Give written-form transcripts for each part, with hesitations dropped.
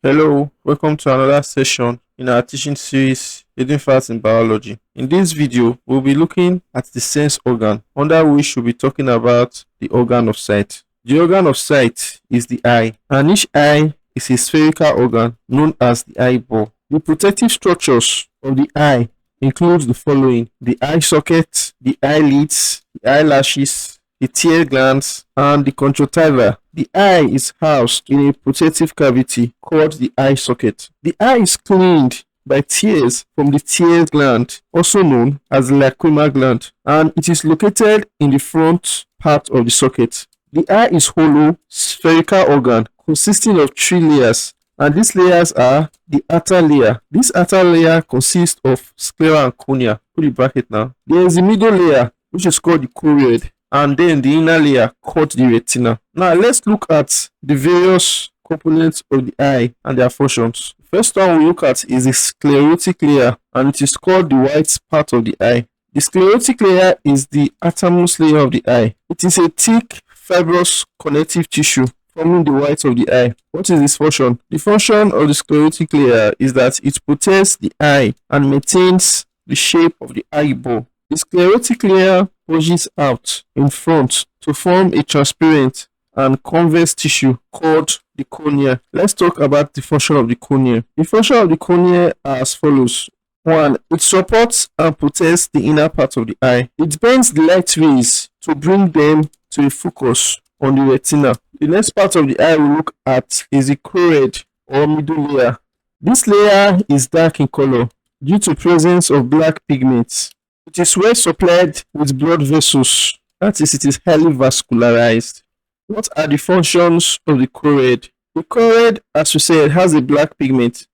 Hello, welcome to another session in our teaching series, Hidden Facts in Biology. In this video, we'll be looking at the sense organ, under which we'll be talking about the organ of sight. The organ of sight is the eye, and each eye is a spherical organ known as the eyeball. The protective structures of the eye include the following: the eye socket, the eyelids, the eyelashes, the tear glands, and the conjunctiva. The eye is housed in a protective cavity called the eye socket. The eye is cleaned by tears from the tear gland, also known as the lacrimal gland, and it is located in the front part of the socket. The eye is hollow, spherical organ consisting of 3 layers, and these layers are the outer layer. This outer layer consists of sclera and cornea. Put the bracket now. There is the middle layer, which is called the choroid, and then the inner layer called the retina. Now let's look at the various components of the eye and their functions. The first one we look at is the sclerotic layer, and it is called the white part of the eye. The sclerotic layer is the outermost layer of the eye. It is a thick, fibrous connective tissue forming the white of the eye. What is its function? The function of the sclerotic layer is that it protects the eye and maintains the shape of the eyeball. The sclerotic layer bulges out in front to form a transparent and convex tissue called the cornea. Let's talk about the function of the cornea. The function of the cornea are as follows. 1. It supports and protects the inner part of the eye. It bends the light rays to bring them to a focus on the retina. The next part of the eye we look at is the choroid or middle layer. This layer is dark in color due to presence of black pigments. It is well supplied with blood vessels, that is, it is highly vascularized. What are the functions of the choroid? The choroid, as we said, has a black pigment,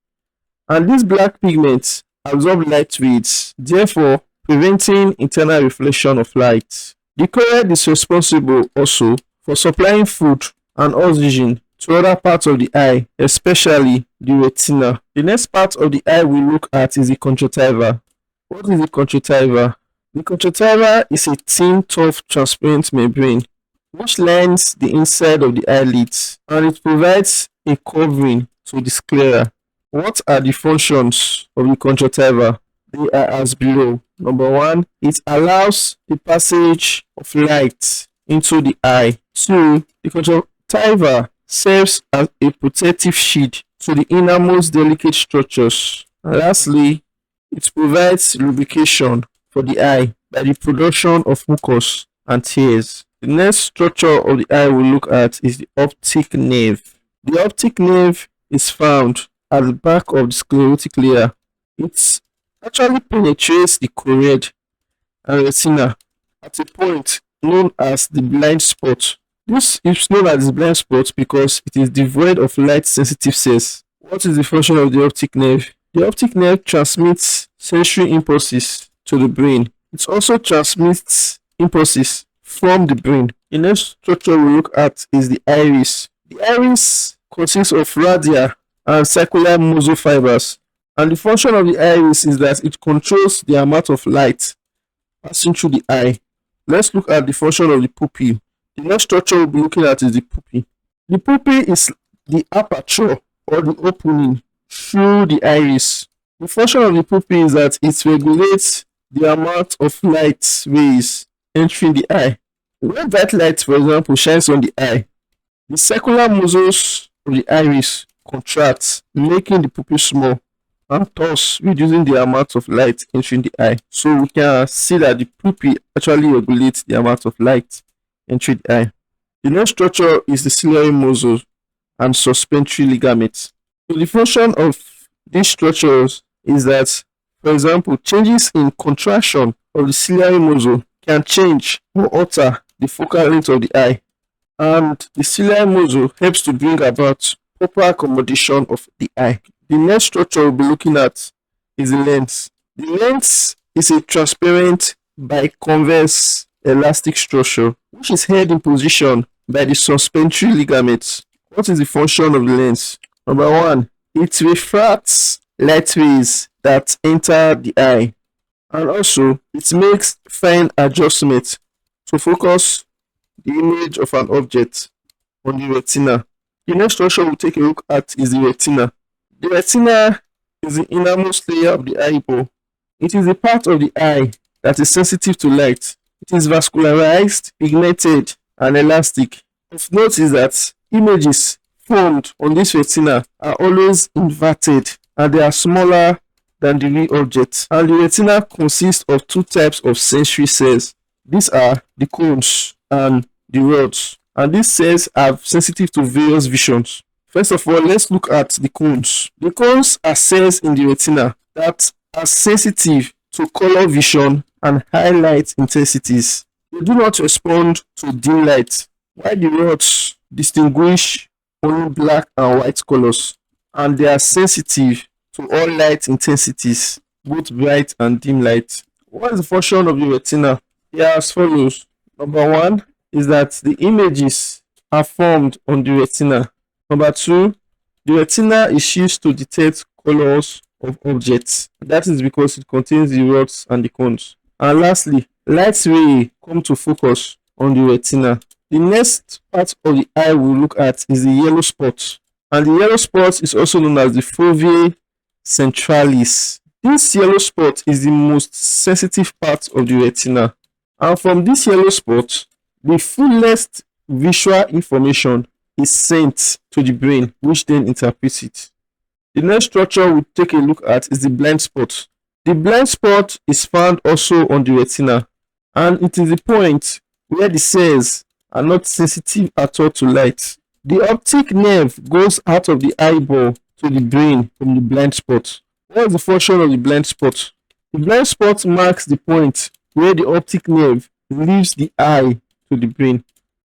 and this black pigment absorbs light rays, therefore preventing internal reflection of light. The choroid is responsible also for supplying food and oxygen to other parts of the eye, especially the retina. The next part of the eye we look at is the conjunctiva. What is the conjunctiva? The conjunctiva is a thin, tough, transparent membrane which lines the inside of the eyelids, and it provides a covering to the sclera. What are the functions of the conjunctiva? They are as below. Number 1, it allows the passage of light into the eye. 2, the conjunctiva serves as a protective shield to the innermost delicate structures. And lastly, it provides lubrication for the eye by the production of mucus and tears. The next structure of the eye we look at is the optic nerve. The optic nerve is found at the back of the sclerotic layer. It actually penetrates the choroid and retina at a point known as the blind spot. This is known as the blind spot because it is devoid of light-sensitive cells. What is the function of the optic nerve? The optic nerve transmits sensory impulses to the brain. It also transmits impulses from the brain. The next structure we look at is the iris. The iris consists of radial and circular muscle fibers, and the function of the iris is that it controls the amount of light passing through the eye. Let's look at the function of the pupil. The next structure we'll be looking at is the pupil. The pupil is the aperture or the opening through the iris. The function of the pupil is that it regulates the amount of light rays entering the eye. When that light, for example, shines on the eye, the circular muscles of the iris contract, making the pupil small and thus reducing the amount of light entering the eye. So we can see that the pupil actually regulates the amount of light entering the eye. The next structure is the ciliary muscle and suspensory ligaments. So the function of these structures is that, for example, changes in contraction of the ciliary muscle can change or alter the focal length of the eye, and the ciliary muscle helps to bring about proper accommodation of the eye. The next structure we'll be looking at is the lens. The lens is a transparent biconvex elastic structure which is held in position by the suspensory ligaments. What is the function of the lens? Number 1, it refracts light rays that enter the eye, and also it makes fine adjustments to focus the image of an object on the retina. The next structure we'll take a look at is the retina. The retina is the innermost layer of the eyeball. It is a part of the eye that is sensitive to light. It is vascularized, pigmented, and elastic. Of note is that images formed on this retina are always inverted and they are smaller than the real object. And the retina consists of two types of sensory cells. These are the cones and the rods. And these cells are sensitive to various visions. First of all, let's look at the cones. The cones are cells in the retina that are sensitive to color vision and highlight intensities. They do not respond to dim light, while the rods distinguish only black and white colors, and they are sensitive to all light intensities, both bright and dim light. What is the function of the retina? They are as follows. Number one is that the images are formed on the retina. Number two, the retina is used to detect colors of objects. That is because it contains the rods and the cones. And lastly, light rays come to focus on the retina. The next part of the eye we'll look at is the yellow spot. And the yellow spot is also known as the fovea centralis. This yellow spot is the most sensitive part of the retina. And from this yellow spot, the fullest visual information is sent to the brain, which then interprets it. The next structure we'll take a look at is the blind spot. The blind spot is found also on the retina, and it is the point where the cells are not sensitive at all to light. The optic nerve goes out of the eyeball to the brain from the blind spot. What is the function of the blind spot? The blind spot marks the point where the optic nerve leaves the eye to the brain.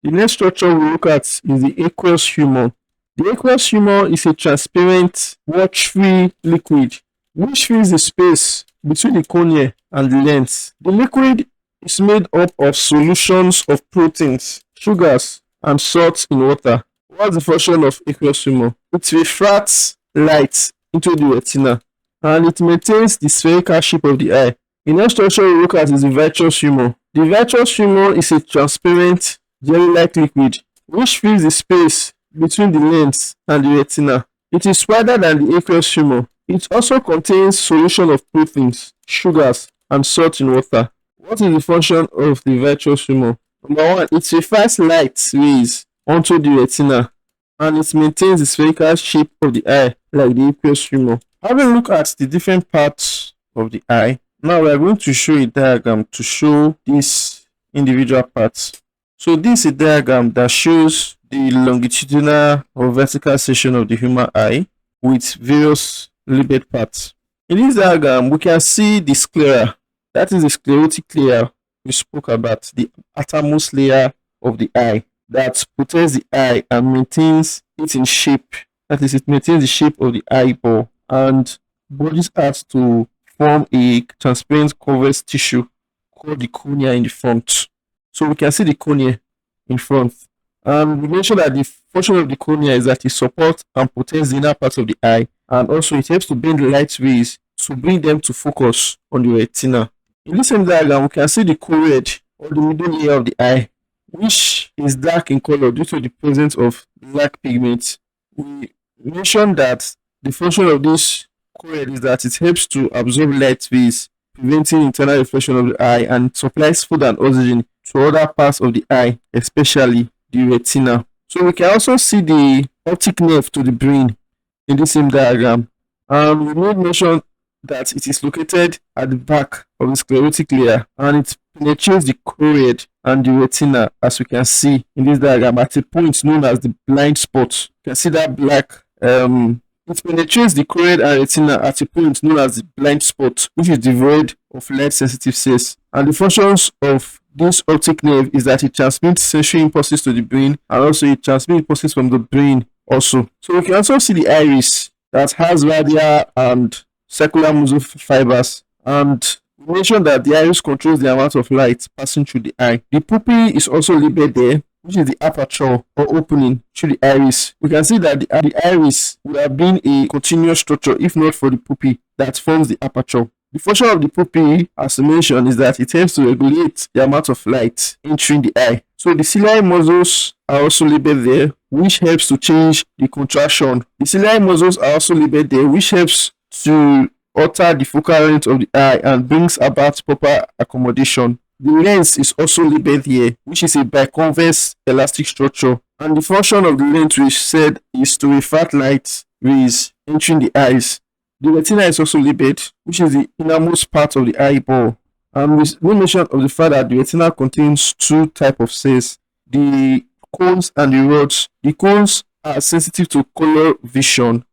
The next structure we look at is the aqueous humor. The aqueous humor is a transparent, water-free liquid which fills the space between the cornea and the lens. The liquid is made up of solutions of proteins, sugars, and salts in water. What's the function of aqueous humor? It refracts light into the retina and it maintains the spherical shape of the eye. The next structure we look at is the vitreous humor. The vitreous humor is a transparent, jelly-like liquid which fills the space between the lens and the retina. It is wider than the aqueous humor. It also contains solution of proteins, sugars, and salt in water. What is the function of the vitreous humor? Number one, it reflects light rays onto the retina and it maintains the spherical shape of the eye like the aqueous humor. Having looked at the different parts of the eye, now we are going to show a diagram to show these individual parts. So this is a diagram that shows the longitudinal or vertical section of the human eye with various labeled parts. In this diagram, we can see the sclera. That is the sclerotic layer we spoke about, the outermost layer of the eye that protects the eye and maintains it in shape. That is, it maintains the shape of the eyeball and bodies out to form a transparent convex tissue called the cornea in the front. So we can see the cornea in front. And we mentioned that the function of the cornea is that it supports and protects the inner part of the eye, and also it helps to bend the light rays to bring them to focus on the retina. In this same diagram, we can see the choroid or the middle layer of the eye, which is dark in color due to the presence of black pigment. We mentioned that the function of this choroid is that it helps to absorb light rays, preventing internal reflection of the eye, and supplies food and oxygen to other parts of the eye, especially the retina. So we can also see the optic nerve to the brain in the same diagram. And we made mention that it is located at the back of the sclerotic layer and it penetrates the choroid and the retina, as we can see in this diagram, at a point known as the blind spot. You can see that black it penetrates the choroid and retina at a point known as the blind spot, which is devoid of light sensitive cells. And the functions of this optic nerve is that it transmits sensory impulses to the brain, and also it transmits impulses from the brain also. So we can also see the iris that has radial and circular muscle fibers, and we mentioned that the iris controls the amount of light passing through the eye. The pupil is also labeled there, which is the aperture or opening through the iris. We can see that the iris would have been a continuous structure if not for the pupil that forms the aperture. The function of the pupil, as mentioned, is that it helps to regulate the amount of light entering the eye. So the ciliary muscles are also labeled there, which helps to change the contraction. The ciliary muscles are also labeled there, which helps to alter the focal length of the eye and brings about proper accommodation. The lens is also labeled here, which is a biconvex elastic structure. And the function of the lens, we said, is to refract light rays entering the eyes. The retina is also labeled, which is the innermost part of the eyeball. And we mentioned of the fact that the retina contains two types of cells, the cones and the rods. The cones are sensitive to color vision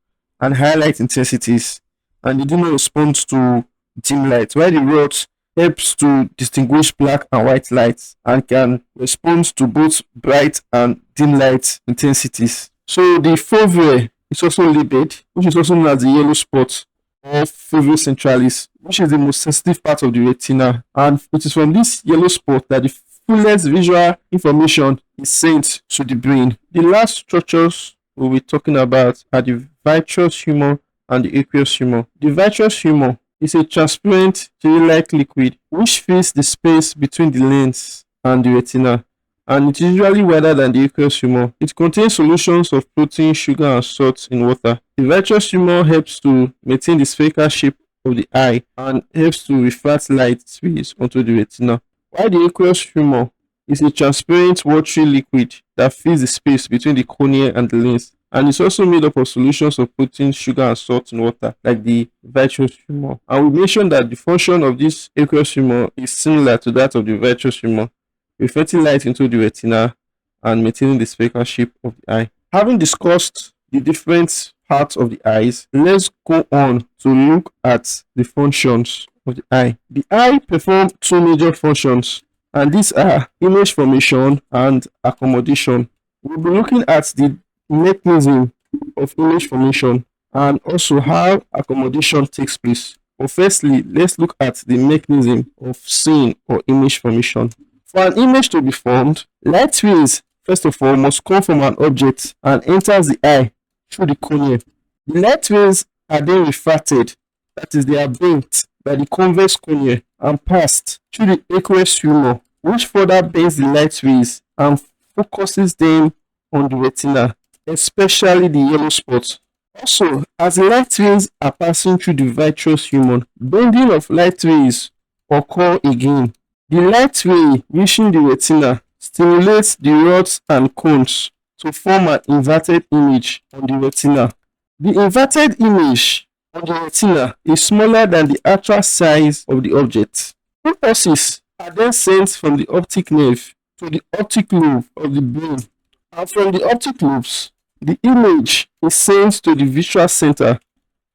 and highlight intensities, and they do not respond to dim light, while the rods helps to distinguish black and white lights and can respond to both bright and dim light intensities. So the fovea is also labeled, which is also known as the yellow spot or fovea centralis, which is the most sensitive part of the retina, and it is from this yellow spot that the fullest visual information is sent to the brain. The last structures we'll be talking about are the vitreous humor and the aqueous humor. The vitreous humor is a transparent jelly-like liquid which fills the space between the lens and the retina, and it is usually wider than the aqueous humor. It contains solutions of protein, sugar, and salt in water. The vitreous humor helps to maintain the spherical shape of the eye and helps to refract light rays onto the retina, while the aqueous humor is a transparent watery liquid that fills the space between the cornea and the lens, and it's also made up of solutions of protein, sugar, and salt in water, like the vitreous humor. And we mentioned that the function of this aqueous humor is similar to that of the vitreous humor, reflecting light into the retina and maintaining the spherical shape of the eye. Having discussed the different parts of the eyes, let's go on to look at the functions of the eye. The eye performs two major functions, and these are image formation and accommodation. We'll be looking at the mechanism of image formation and also how accommodation takes place. But firstly, let's look at the mechanism of seeing or image formation. For an image to be formed, light rays, first of all, must come from an object and enters the eye through the cornea. The light rays are then refracted, that is, they are bent by the convex cornea and passed through the aqueous humor, which further bends the light rays and focuses them on the retina, especially the yellow spot. Also, as the light rays are passing through the vitreous humor, bending of light rays occur again. The light ray reaching the retina stimulates the rods and cones to form an inverted image on the retina. The inverted image on the retina is smaller than the actual size of the object. Impulses are then sent from the optic nerve to the optic lobe of the brain, and from the optic lobes, the image is sent to the visual center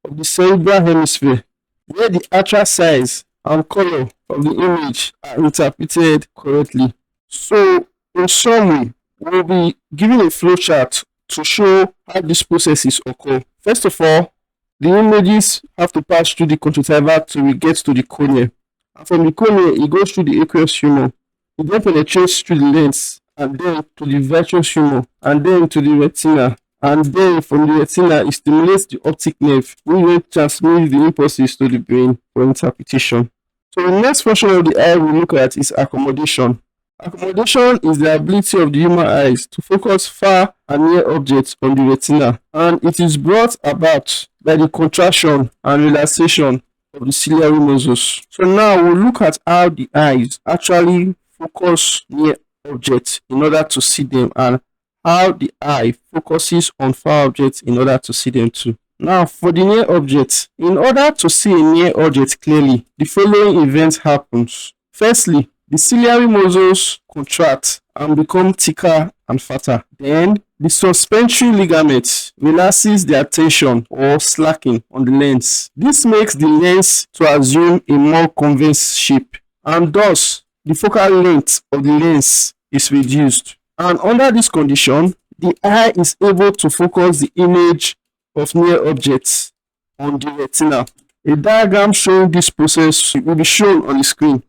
of the cerebral hemisphere, where the actual size and color of the image are interpreted correctly. So, in summary, we'll be giving a flowchart to show how these processes occur. First of all, the images have to pass through the conjunctiva till it gets to the cornea. And from the cornea, it goes through the aqueous humor. It then penetrates through the lens, and then to the vitreous humor, and then to the retina. And then from the retina, it stimulates the optic nerve, which then transmits the impulses to the brain for interpretation. So the next function of the eye we look at is accommodation. Accommodation is the ability of the human eyes to focus far and near objects on the retina, and it is brought about by the contraction and relaxation of the ciliary muscles. So now we'll look at how the eyes actually focus near objects in order to see them, and how the eye focuses on far objects in order to see them too. Now, for the near objects, in order to see a near object clearly, the following events happens. Firstly, the ciliary muscles contract and become thicker and fatter. Then, the suspensory ligament relaxes their tension or slacking on the lens. This makes the lens to assume a more convex shape, and thus, the focal length of the lens is reduced. And under this condition, the eye is able to focus the image of near objects on the retina. A diagram showing this process will be shown on the screen.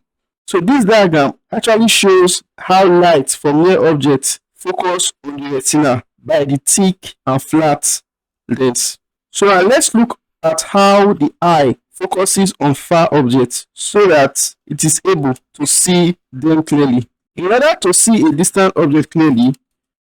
So this diagram actually shows how light from near objects focus on the retina by the thick and flat lens. So now let's look at how the eye focuses on far objects so that it is able to see them clearly. In order to see a distant object clearly,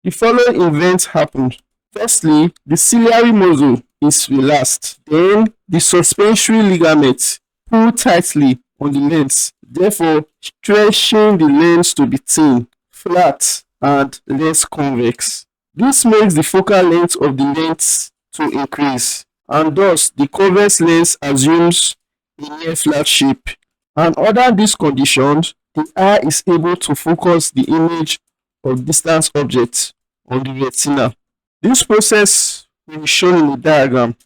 The following events happen. Firstly, the ciliary muscle is relaxed. Then, the suspensory ligaments pull tightly on the lens, therefore stretching the lens to be thin, flat, and less convex. This makes the focal length of the lens to increase, and thus the convex lens assumes a near flat shape. And under these conditions, the eye is able to focus the image of distant objects on the retina. This process will be shown in the diagram.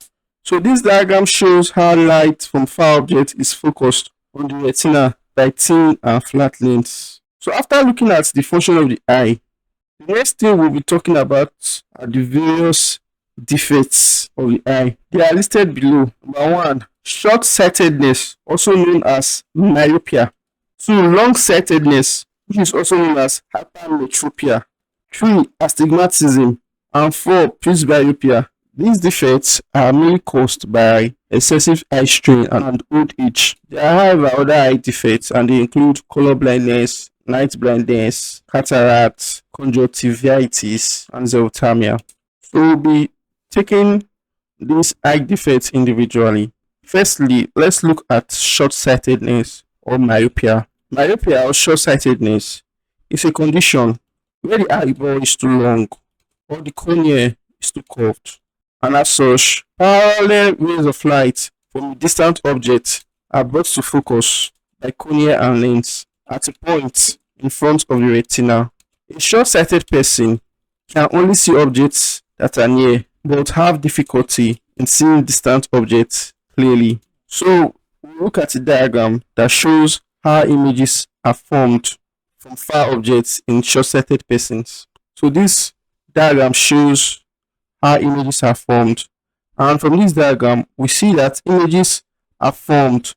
So this diagram shows how light from far objects is focused on the retina by thin and flat lens. So after looking at the function of the eye, the next thing we'll be talking about are the various defects of the eye. They are listed below. Number 1, short-sightedness, also known as myopia. 2, long-sightedness, which is also known as hypermetropia. 3, astigmatism. And 4, presbyopia. These defects are mainly caused by excessive eye strain and old age. There are, however, other eye defects, and they include color blindness, night blindness, cataracts, conjunctivitis, and xerophthalmia. So we'll be taking these eye defects individually. Firstly, let's look at short-sightedness or myopia. Myopia or short-sightedness is a condition where the eyeball is too long or the cornea is too curved, and as such, parallel rays of light from a distant object are brought to focus by cornea and lens at a point in front of the retina. A short-sighted person can only see objects that are near, but have difficulty in seeing distant objects clearly. So we'll look at a diagram that shows how images are formed from far objects in short-sighted persons. So this diagram shows how images are formed, and from this diagram we see that images are formed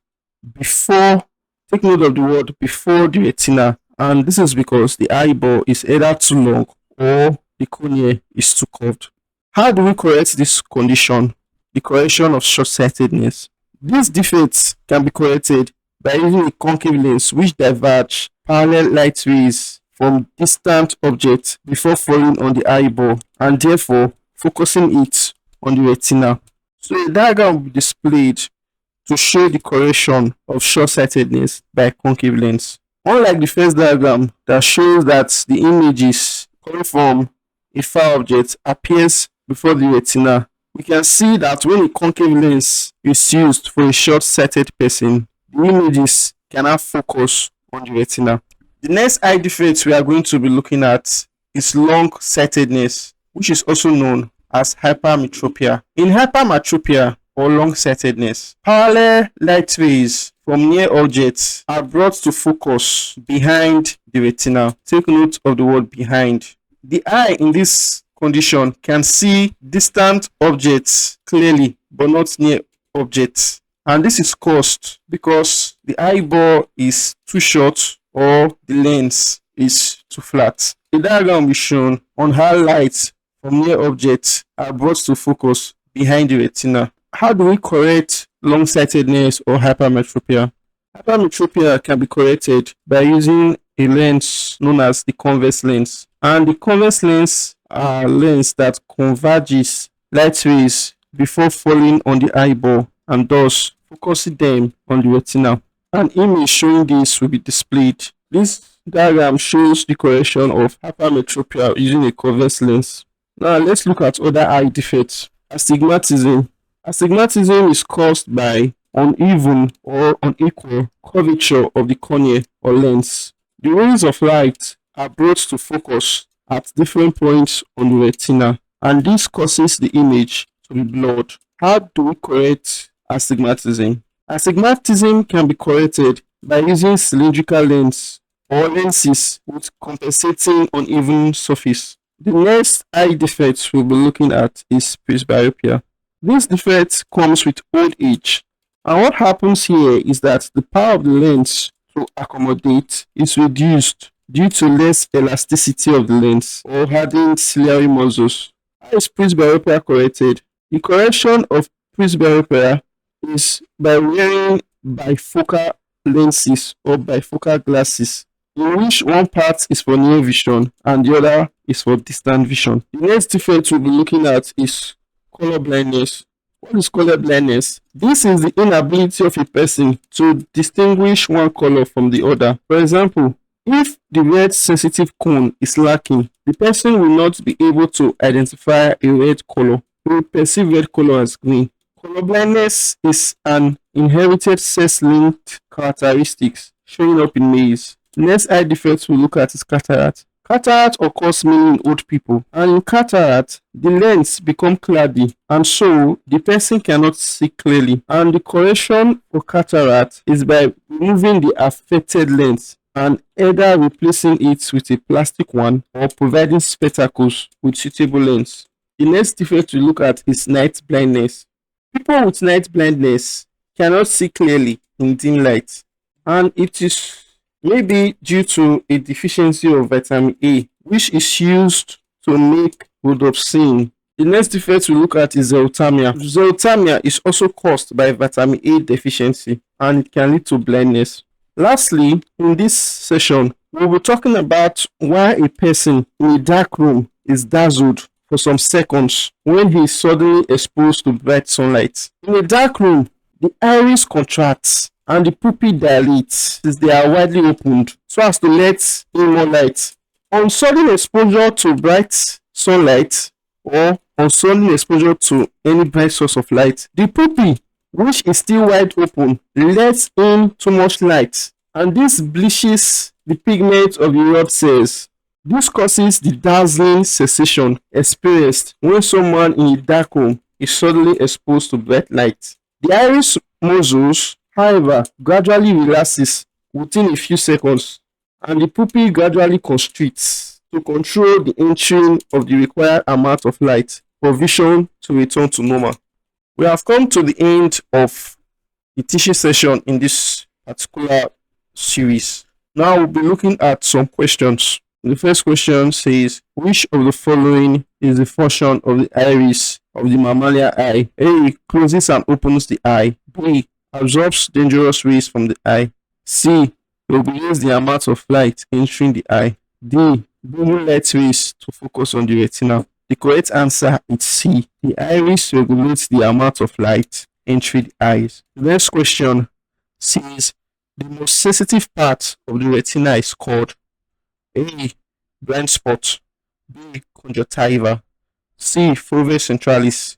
before, take note of the word before, the retina, and this is because the eyeball is either too long or the cornea is too curved. How do we correct this condition, the correction of short-sightedness? These defects can be corrected by using a concave lens which diverge parallel light rays from distant objects before falling on the eyeball, and therefore focusing it on the retina. So a diagram will be displayed to show the correction of short-sightedness by concave lens. Unlike the first diagram that shows that the images coming from a far object appears before the retina, we can see that when a concave lens is used for a short-sighted person, the images cannot focus on the retina. The next eye defect we are going to be looking at is long-sightedness, which is also known as hypermetropia. In hypermetropia or long-sightedness, parallel light rays from near objects are brought to focus behind the retina. Take note of the word behind. The eye in this condition can see distant objects clearly, but not near objects. And this is caused because the eyeball is too short or the lens is too flat. A diagram will be shown on how light from near objects are brought to focus behind the retina. How do we correct long-sightedness or hypermetropia? Hypermetropia can be corrected by using a lens known as the convex lens. And the convex lens are lens that converges light rays before falling on the eyeball and thus focusing them on the retina. An image showing this will be displayed. This diagram shows the correction of hypermetropia using a convex lens. Now let's look at other eye defects. Astigmatism. Astigmatism is caused by uneven or unequal curvature of the cornea or lens. The rays of light are brought to focus at different points on the retina, and this causes the image to be blurred. How do we correct astigmatism? Astigmatism can be corrected by using cylindrical lens or lenses with compensating uneven surface. The next eye defect we'll be looking at is presbyopia. This defect comes with old age, and what happens here is that the power of the lens to accommodate is reduced due to less elasticity of the lens or hardened ciliary muscles. How is presbyopia corrected? The correction of presbyopia is by wearing bifocal lenses or bifocal glasses. in which one part is for near vision and the other is for distant vision. The next defect we'll be looking at is color blindness. What is color blindness? This is the inability of a person to distinguish one color from the other. For example, if the red sensitive cone is lacking, the person will not be able to identify a red color. He will perceive red color as green. Color blindness is an inherited sex-linked characteristic showing up in males. The next eye defect we look at is cataract. Cataract occurs mainly in old people, and in cataract, the lens become cloudy, and so the person cannot see clearly. And the correction for cataract is by removing the affected lens and either replacing it with a plastic one or providing spectacles with suitable lens. The next defect we look at is night blindness. People with night blindness cannot see clearly in dim light, and it is maybe due to a deficiency of vitamin A, which is used to make rhodopsin. The next defect we look at is xerotamia. Xerotamia is also caused by vitamin A deficiency, and it can lead to blindness. Lastly, in this session, we'll be talking about why a person in a dark room is dazzled for some seconds when he is suddenly exposed to bright sunlight. In a dark room, the iris contracts and the pupil dilates since they are widely opened so as to let in more light. On sudden exposure to bright sunlight or on sudden exposure to any bright source of light, the pupil, which is still wide open, lets in too much light, and this bleaches the pigment of the rod cells. This causes the dazzling sensation experienced when someone in a dark room is suddenly exposed to bright light. The iris muscles, however, gradually relaxes within a few seconds, and the pupil gradually constricts to control the entry of the required amount of light for vision to return to normal. We have come to the end of the teaching session in this particular series. Now we'll be looking at some questions. The first question says, which of the following is the function of the iris of the mammalian eye? A. Closes and opens the eye. B. Absorbs dangerous rays from the eye. C. Regulates the amount of light entering the eye. D. Bringing light rays to focus on the retina. The correct answer is C. The iris regulates the amount of light entering the eyes. The next question says, the most sensitive part of the retina is called A. Blind spot. B. Conjunctiva. C. Fovea centralis.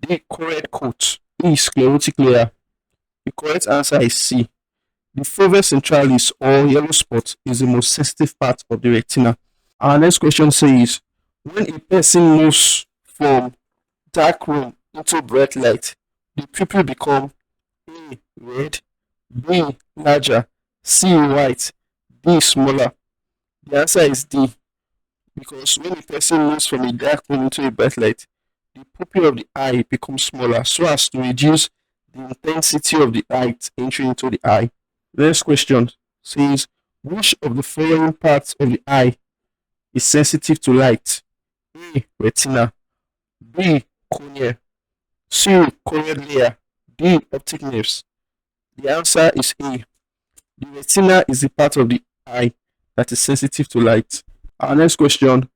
D. Choroid coat. E. Sclerotic layer. The correct answer is C. The fovea centralis or yellow spot is the most sensitive part of the retina. Our next question says, when a person moves from dark room into bright light, the pupil become A. Red. B. Larger. C. White. D. Smaller. The answer is D, because when a person moves from a dark room into a bright light, the pupil of the eye becomes smaller so as to reduce the intensity of the light entering into the eye. Next question says, which of the following parts of the eye is sensitive to light? A. Retina. B. Cornea. C. Choroid layer. D. Optic nerves. The answer is A. The retina is the part of the eye that is sensitive to light. Our next question,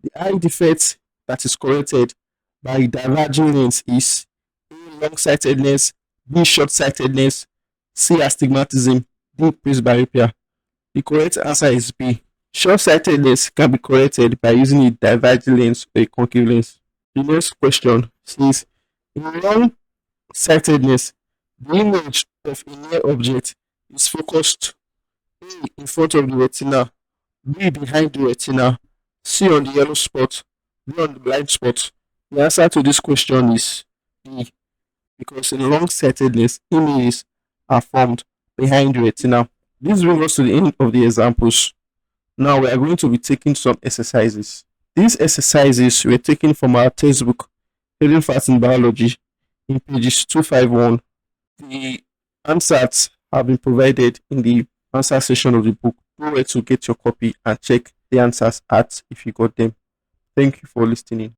the eye defect that is corrected by diverging lens is A. Long-sightedness. B. Short-sightedness. C. Astigmatism. D. Presbyopia. The correct answer is B. Short-sightedness can be corrected by using a diverging lens or a concave lens. The next question says, in long-sightedness, the image of a near object is focused A. in front of the retina, B. behind the retina, C. on the yellow spot, D. on the blind spot. The answer to this question is B, because in long-sightedness, images are formed behind the retina. This brings us to the end of the examples. Now we are going to be taking some exercises. These exercises were taken from our textbook, Hidden Facts in Biology, in pages 251. The answers have been provided in the answer section of the book. Go where to get your copy and check the answers at if you got them. Thank you for listening.